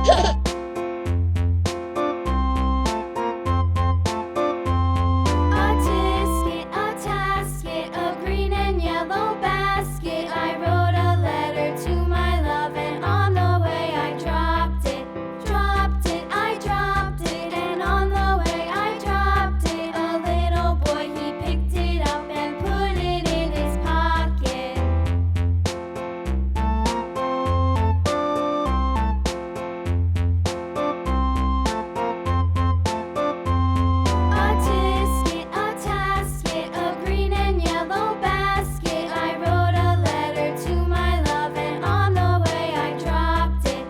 tasket, a green and yellow basket. I wrote a letter to my love, and on the way I dropped it. I dropped it, and on the way I dropped it. A little boy, he picked it up and put it in his pocket. A tasket, a green and yellow basket. I wrote a letter to my love, and on the way I dropped it.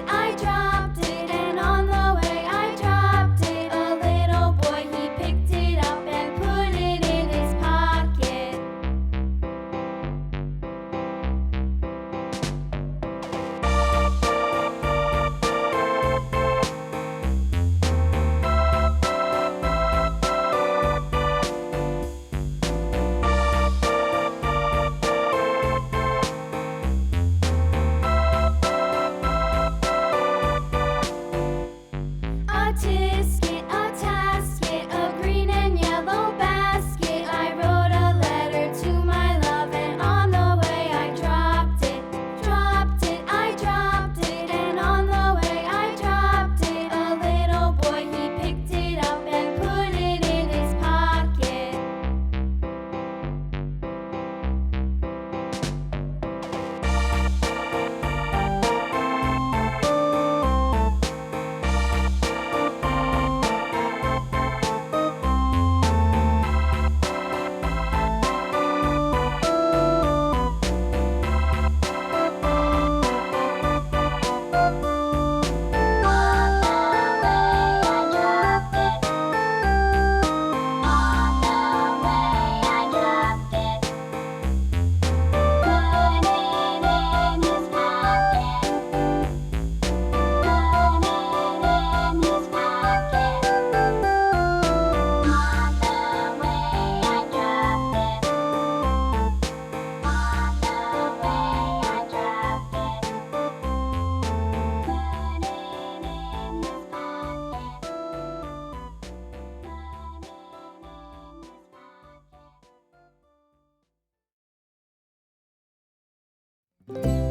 I dropped it, and on the way I dropped it. A little boy, he picked it up and put it in his pocket. A tasket, a green and yellow basket. I wrote a letter to my love, and on the way I dropped it. I dropped it, and on the way I dropped it. A little boy, he picked it up and put it in his pocket. Thank you.